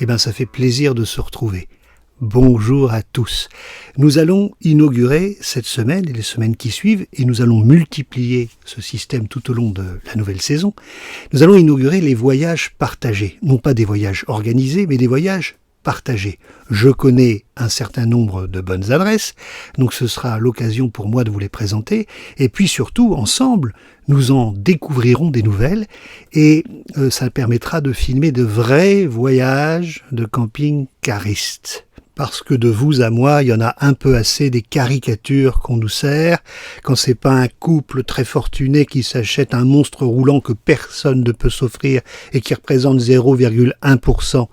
eh bien ça fait plaisir de se retrouver. Bonjour à tous. Nous allons inaugurer cette semaine et les semaines qui suivent, et nous allons multiplier ce système tout au long de la nouvelle saison. Nous allons inaugurer les voyages partagés. Non pas des voyages organisés, mais des voyages partagés. Je connais un certain nombre de bonnes adresses, donc ce sera l'occasion pour moi de vous les présenter. Et puis surtout, ensemble, nous en découvrirons des nouvelles et ça permettra de filmer de vrais voyages de camping-caristes. Parce que de vous à moi, il y en a un peu assez des caricatures qu'on nous sert, quand c'est pas un couple très fortuné qui s'achète un monstre roulant que personne ne peut s'offrir et qui représente 0,1%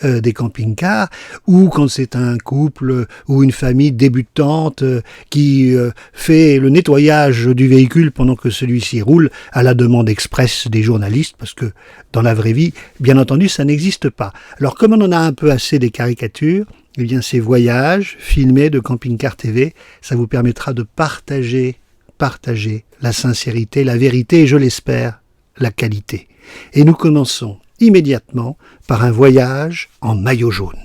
des camping-cars, ou quand c'est un couple ou une famille débutante qui fait le nettoyage du véhicule pendant que celui-ci roule à la demande express des journalistes, parce que dans la vraie vie, bien entendu, ça n'existe pas. Alors comme on en a un peu assez des caricatures, eh bien, ces voyages filmés de Camping Car TV, ça vous permettra de partager la sincérité, la vérité et, je l'espère, la qualité. Et nous commençons immédiatement par un voyage en maillot jaune.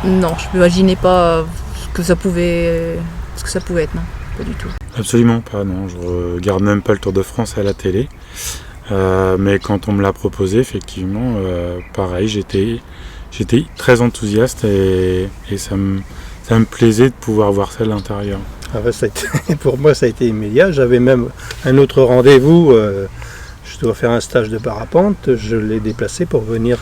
Non, je m'imaginais pas ce que ça pouvait être, non, pas du tout. Absolument pas, non. Je regarde même pas le Tour de France à la télé. Mais quand on me l'a proposé, effectivement, pareil, j'étais très enthousiaste et ça me plaisait de pouvoir voir ça à l'intérieur. Ah ben, pour moi, ça a été immédiat. J'avais même un autre rendez-vous. Je dois faire un stage de parapente. Je l'ai déplacé pour venir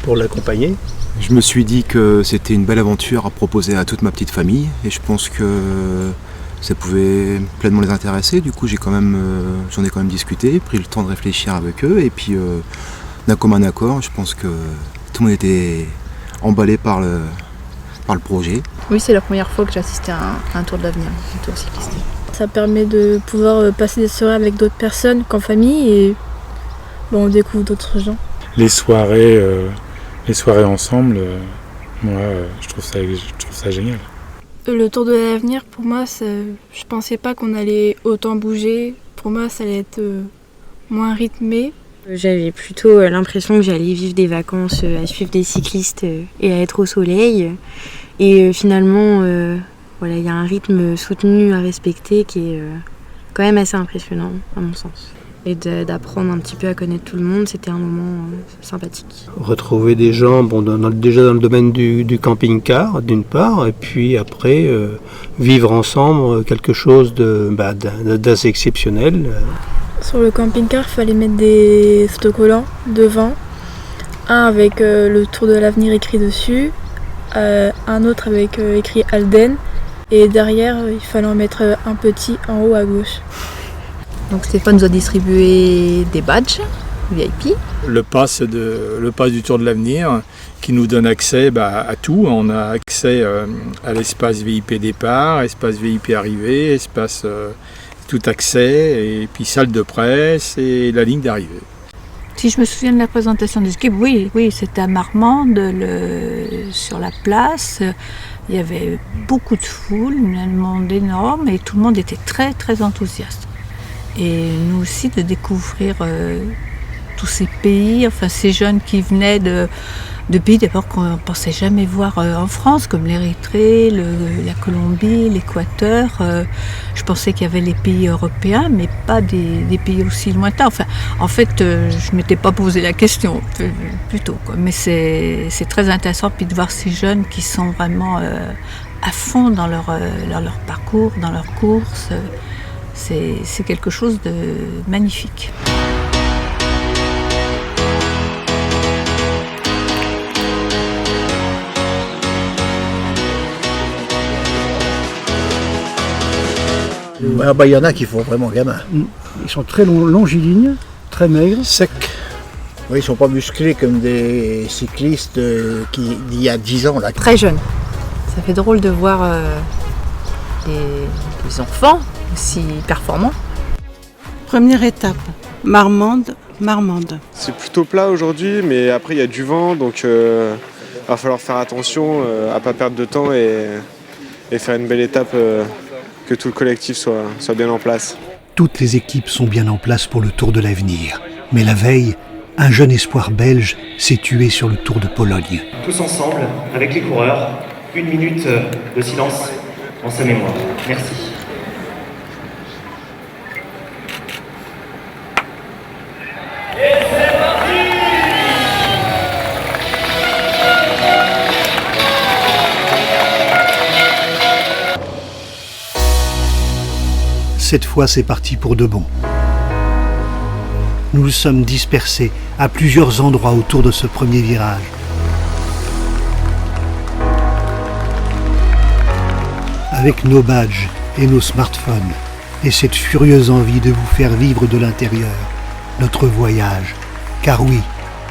pour l'accompagner. Je me suis dit que c'était une belle aventure à proposer à toute ma petite famille et je pense que ça pouvait pleinement les intéresser. Du coup, j'en ai quand même discuté, pris le temps de réfléchir avec eux et puis d'un commun accord, je pense que tout le monde était emballé par le projet. Oui, c'est la première fois que j'assistais à un tour de l'avenir, un tour cycliste. Ça permet de pouvoir passer des soirées avec d'autres personnes qu'en famille et on découvre d'autres gens. Les soirées ensemble, moi, je trouve ça génial. Le tour de l'avenir, pour moi, je pensais pas qu'on allait autant bouger. Pour moi, ça allait être moins rythmé. J'avais plutôt l'impression que j'allais vivre des vacances à suivre des cyclistes et à être au soleil. Et finalement, il y a un rythme soutenu à respecter qui est quand même assez impressionnant, à mon sens. Et d'apprendre un petit peu à connaître tout le monde, c'était un moment sympathique. Retrouver des gens déjà dans le domaine du camping-car, d'une part, et puis après, vivre ensemble quelque chose d'assez exceptionnel. Sur le camping-car, il fallait mettre des autocollants devant. Un avec le Tour de l'avenir écrit dessus, un autre avec écrit Alden, et derrière, il fallait en mettre un petit en haut à gauche. Donc Stéphane nous a distribué des badges VIP. Le pass du Tour de l'avenir qui nous donne accès à tout. On a accès à l'espace VIP départ, espace VIP arrivée, espace tout accès, et puis salle de presse et la ligne d'arrivée. Si je me souviens de la présentation des équipes, oui, c'était à Marmande, sur la place. Il y avait beaucoup de foule, un monde énorme et tout le monde était très très enthousiaste. Et nous aussi de découvrir tous ces pays, enfin ces jeunes qui venaient de pays d'abord qu'on ne pensait jamais voir en France, comme l'Érythrée, la Colombie, l'Équateur. Je pensais qu'il y avait les pays européens, mais pas des pays aussi lointains. Enfin, en fait, je ne m'étais pas posé la question, plutôt, quoi. Mais c'est très intéressant puis de voir ces jeunes qui sont vraiment à fond dans leur parcours, dans leurs courses. C'est quelque chose de magnifique. Il y en a qui font vraiment gamin. Ils sont très longilignes, très maigres. Secs. Oui, ils sont pas musclés comme des cyclistes d'il y a 10 ans. Là. Très jeunes. Ça fait drôle de voir des enfants aussi performants. Première étape, Marmande. C'est plutôt plat aujourd'hui, mais après il y a du vent, donc va falloir faire attention à pas perdre de temps et faire une belle étape, que tout le collectif soit bien en place. Toutes les équipes sont bien en place pour le Tour de l'avenir. Mais la veille, un jeune espoir belge s'est tué sur le Tour de Pologne. Tous ensemble, avec les coureurs, 1 minute de silence en sa mémoire. Merci. Cette fois, c'est parti pour de bon. Nous nous sommes dispersés à plusieurs endroits autour de ce premier virage. Avec nos badges et nos smartphones, et cette furieuse envie de vous faire vivre de l'intérieur notre voyage. Car oui,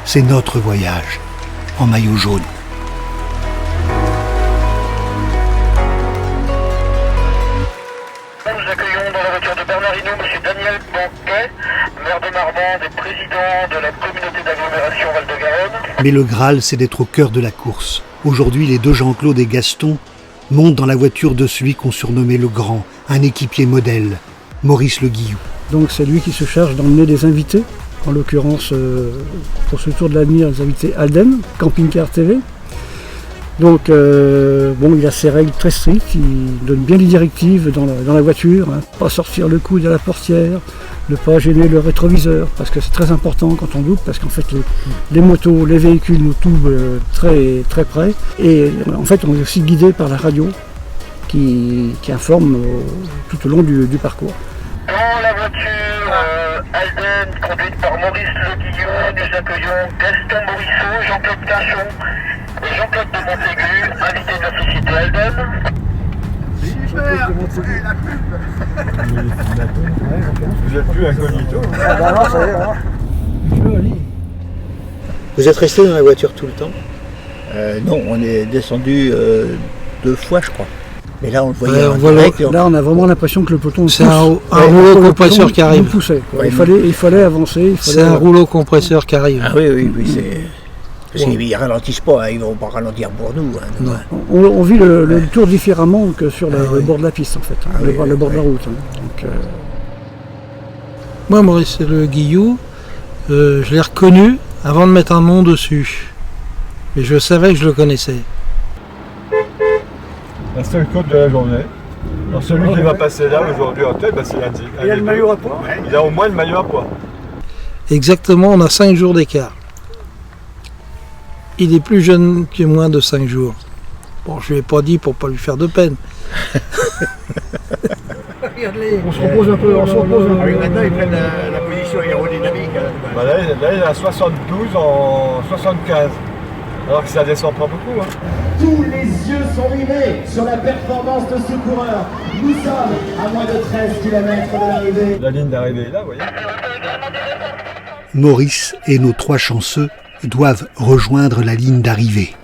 c'est notre voyage, en maillot jaune. Nous accueillons dans la voiture de Bernard Hinault M. Daniel Banquet, maire de Marmande et président de la communauté d'agglomération Val-de-Garonne. Mais le Graal, c'est d'être au cœur de la course. Aujourd'hui, les deux Jean-Claude et Gaston montent dans la voiture de celui qu'on surnommait le Grand, un équipier modèle, Maurice Le Guillou. Donc c'est lui qui se charge d'emmener des invités, en l'occurrence pour ce Tour de l'avenir, les invités Alden, Camping Car TV. Donc il a ses règles très strictes, il donne bien les directives dans la voiture, pas sortir le coude à la portière, ne pas gêner le rétroviseur, parce que c'est très important quand on double, parce qu'en fait les motos, les véhicules nous tombent très, très près, et en fait on est aussi guidé par la radio qui informe tout au long du parcours. Dans la voiture Alden, conduite par Maurice Le Guillou, nous accueillons Gaston Morisseau, Jean-Claude Cachon et Jean-Claude de Montaigu, invité de la société Alden. Super, la pub. Vous êtes plus incognito. Non, ça y est, Joli. Vous êtes resté dans la voiture tout le temps ? Non, on est descendu 2 fois, je crois. Mais là, on le voyait là, on a vraiment l'impression que le peloton c'est un rouleau compresseur qui arrive. Poussait, il fallait avancer. C'est un rouleau compresseur qui arrive. Ah oui, c'est... Parce qu'ils ne ralentissent pas, ils ne vont pas ralentir pour nous. On vit le tour différemment que sur le bord de la piste, en fait, le bord de la route. Donc, Moi, Maurice Le Guillou, je l'ai reconnu avant de mettre un nom dessus. Mais je savais que je le connaissais. La seule côte de la journée. Alors celui qui va passer là aujourd'hui en tête, c'est lundi. Il y a le maillot à poids. Il a au moins le maillot à poids. Exactement, on a 5 jours d'écart. Il est plus jeune que moi de 5 jours. Bon, je ne lui ai pas dit pour ne pas lui faire de peine. On se repose un peu. Maintenant, ils prennent la position aérodynamique. Là, il est à 72 en 75. Alors que ça descend pas beaucoup. Tous les yeux sont rivés sur la performance de ce coureur. Nous sommes à moins de 13 km de l'arrivée. La ligne d'arrivée est là, vous voyez. Maurice et nos 3 chanceux doivent rejoindre la ligne d'arrivée.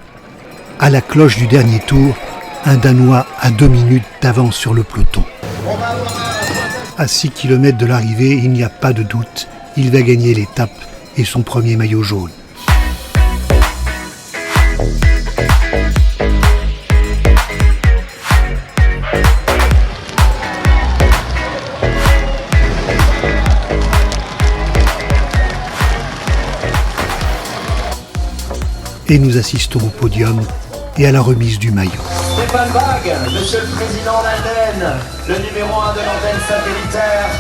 À la cloche du dernier tour, un Danois a 2 minutes d'avance sur le peloton. À 6 km de l'arrivée, il n'y a pas de doute, il va gagner l'étape et son premier maillot jaune. Et nous assistons au podium et à la remise du maillot. Stéphane Bag, Monsieur le Président d'Alden, le numéro 1 de l'antenne satellitaire,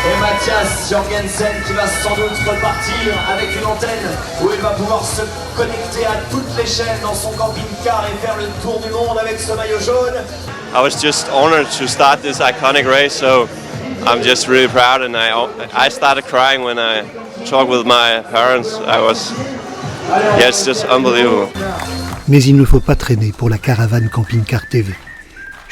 et Mathias Jorgensen qui va sans doute repartir avec une antenne où il va pouvoir se connecter à toutes les chaînes dans son camping-car et faire le tour du monde avec ce maillot jaune. I was just honored to start this iconic race, so I'm just really proud, and I started crying when I talked with my parents. Yeah, it's just unbelievable. Mais il ne faut pas traîner pour la caravane Camping Car TV.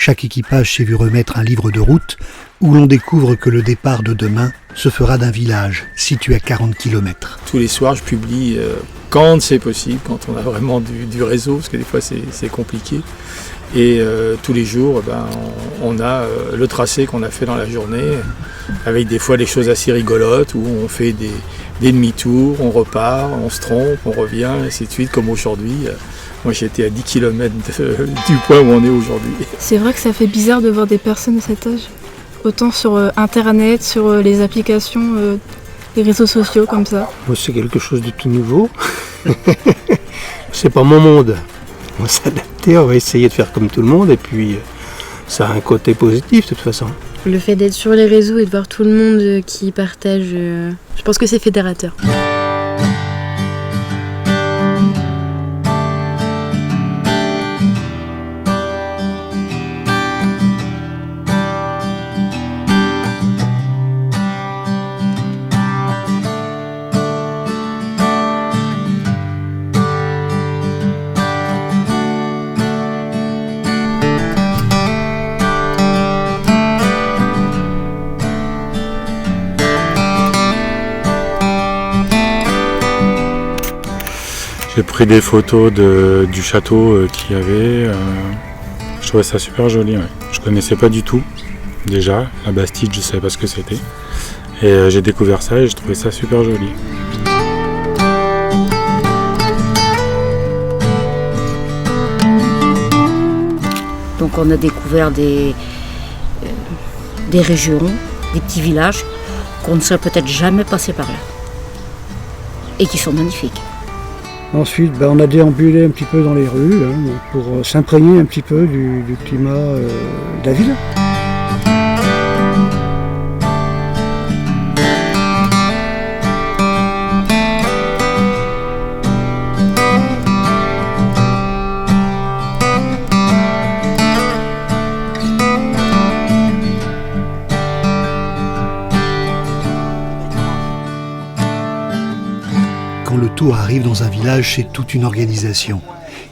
Chaque équipage s'est vu remettre un livre de route où l'on découvre que le départ de demain se fera d'un village situé à 40 km. Tous les soirs, je publie quand c'est possible, quand on a vraiment du réseau, parce que des fois c'est compliqué. Et tous les jours, on a le tracé qu'on a fait dans la journée, avec des fois des choses assez rigolotes, où on fait des demi-tours, on repart, on se trompe, on revient, et ainsi de suite, comme aujourd'hui. Moi j'étais à 10 km du point où on est aujourd'hui. C'est vrai que ça fait bizarre de voir des personnes de cet âge. Autant sur internet, sur les applications, les réseaux sociaux comme ça. Moi c'est quelque chose de tout nouveau. C'est pas mon monde. On va s'adapter, on va essayer de faire comme tout le monde et puis ça a un côté positif de toute façon. Le fait d'être sur les réseaux et de voir tout le monde qui partage, je pense que c'est fédérateur. J'ai pris des photos du château qu'il y avait. Je trouvais ça super joli. Ouais. Je connaissais pas du tout déjà. La Bastide, je savais pas ce que c'était. Et j'ai découvert ça et j'ai trouvé ça super joli. Donc on a découvert des régions, des petits villages qu'on ne serait peut-être jamais passé par là. Et qui sont magnifiques. Ensuite, on a déambulé un petit peu dans les rues pour s'imprégner un petit peu du climat de la ville. Quand le tour arrive dans un village, c'est toute une organisation.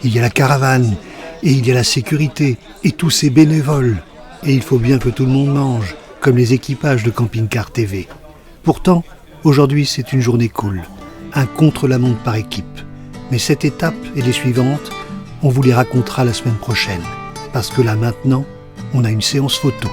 Il y a la caravane, et il y a la sécurité, et tous ces bénévoles. Et il faut bien que tout le monde mange, comme les équipages de Camping Car TV. Pourtant, aujourd'hui, c'est une journée cool. Un contre-la-montre par équipe. Mais cette étape et les suivantes, on vous les racontera la semaine prochaine. Parce que là, maintenant, on a une séance photo.